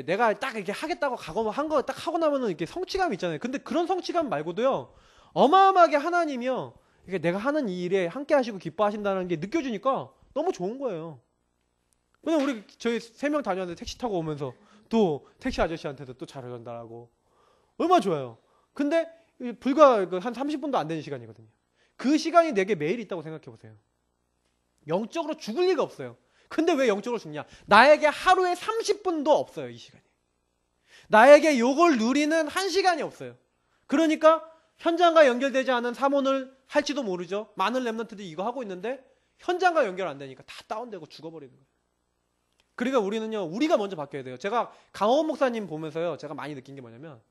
내가 딱 이렇게 하겠다고 한 거 딱 하고 나면은 이렇게 성취감이 있잖아요. 근데 그런 성취감 말고도요, 어마어마하게 하나님이요, 이게 내가 하는 이 일에 함께 하시고 기뻐하신다는 게 느껴지니까 너무 좋은 거예요. 그냥 저희 3명 다녔는데 택시 타고 오면서 또 택시 아저씨한테도 또 잘 전달하고, 얼마나 좋아요. 근데 불과 한 30분도 안 되는 시간이거든요. 그 시간이 내게 매일 있다고 생각해 보세요. 영적으로 죽을 리가 없어요. 근데 왜 영적으로 죽냐? 나에게 하루에 30분도 없어요, 이 시간이. 나에게 요걸 누리는 1시간이 없어요. 그러니까 현장과 연결되지 않은 사모를 할지도 모르죠. 많은 랩런트들이 이거 하고 있는데 현장과 연결 안 되니까 다 다운되고 죽어버리는 거예요. 그러니까 우리는요, 우리가 먼저 바뀌어야 돼요. 제가 강원 목사님 보면서요, 제가 많이 느낀 게 뭐냐면,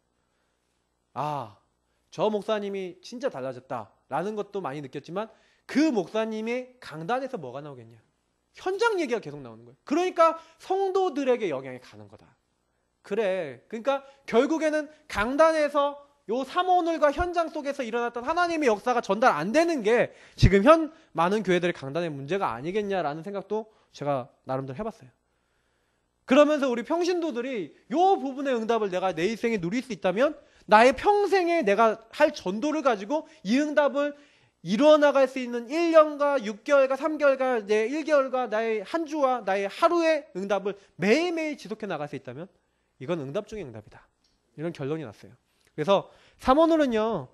저 목사님이 진짜 달라졌다라는 것도 많이 느꼈지만, 그 목사님의 강단에서 뭐가 나오겠냐? 현장 얘기가 계속 나오는 거예요. 그러니까 성도들에게 영향이 가는 거다. 그래. 그러니까 결국에는 강단에서 요 사모늘과 현장 속에서 일어났던 하나님의 역사가 전달 안 되는 게 지금 많은 교회들의 강단의 문제가 아니겠냐라는 생각도 제가 나름대로 해봤어요. 그러면서 우리 평신도들이 요 부분의 응답을 내가 내 인생에 누릴 수 있다면, 나의 평생에 내가 할 전도를 가지고 이 응답을 이루어나갈 수 있는 1년과 6개월과 3개월과 내 1개월과 나의 한 주와 나의 하루의 응답을 매일매일 지속해 나갈 수 있다면, 이건 응답 중의 응답이다. 이런 결론이 났어요. 그래서 사모늘은요,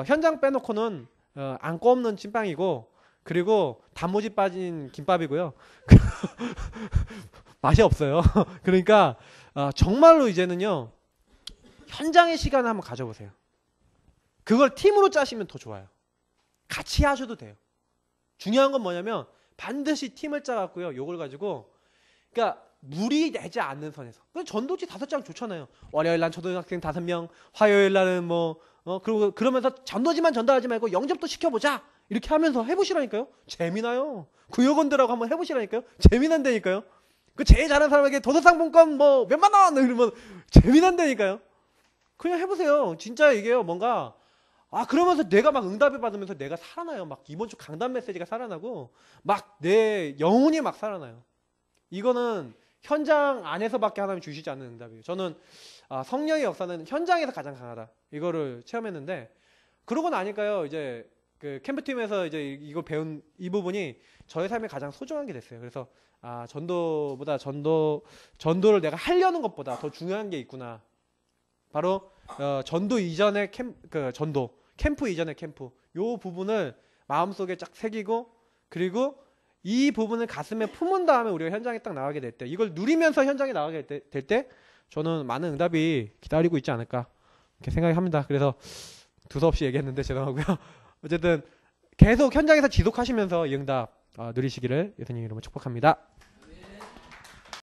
현장 빼놓고는 안고 없는 찐빵이고, 그리고 단무지 빠진 김밥이고요. 맛이 없어요. 그러니까 정말로 이제는요, 현장의 시간을 한번 가져보세요. 그걸 팀으로 짜시면 더 좋아요. 같이 하셔도 돼요. 중요한 건 뭐냐면 반드시 팀을 짜갖고요, 요걸 가지고, 그러니까 무리되지 않는 선에서. 전도지 5장 좋잖아요. 월요일 날 초등학생 5명, 화요일 날은 그리고 그러면서 전도지만 전달하지 말고 영접도 시켜보자, 이렇게 하면서 해보시라니까요. 재미나요. 구역원들하고 한번 해보시라니까요. 재미난다니까요. 그 제일 잘하는 사람에게 도서상품권 몇만 원 이러면 재미난다니까요. 그냥 해보세요. 진짜 이게요, 뭔가 그러면서 내가 막 응답을 받으면서 내가 살아나요. 막 이번 주 강단 메시지가 살아나고 막 내 영혼이 막 살아나요. 이거는 현장 안에서밖에 하나님 주시지 않는 응답이에요. 저는 성령의 역사는 현장에서 가장 강하다, 이거를 체험했는데, 그러고 나니까요, 이제 그 캠프팀에서 이제 이걸 배운 이 부분이 저의 삶에 가장 소중한 게 됐어요. 그래서 전도보다 전도를 내가 하려는 것보다 더 중요한 게 있구나. 바로 전도 이전의 캠프 이전의 캠프, 요 부분을 마음속에 쫙 새기고, 그리고 이 부분을 가슴에 품은 다음에 우리가 현장에 딱 나가게 될 때, 이걸 누리면서 현장에 나가게 될 때 저는 많은 응답이 기다리고 있지 않을까, 이렇게 생각이 합니다. 그래서 두서없이 얘기했는데 죄송하고요. 어쨌든 계속 현장에서 지속하시면서 이 응답 누리시기를 예수님 이름으로 축복합니다.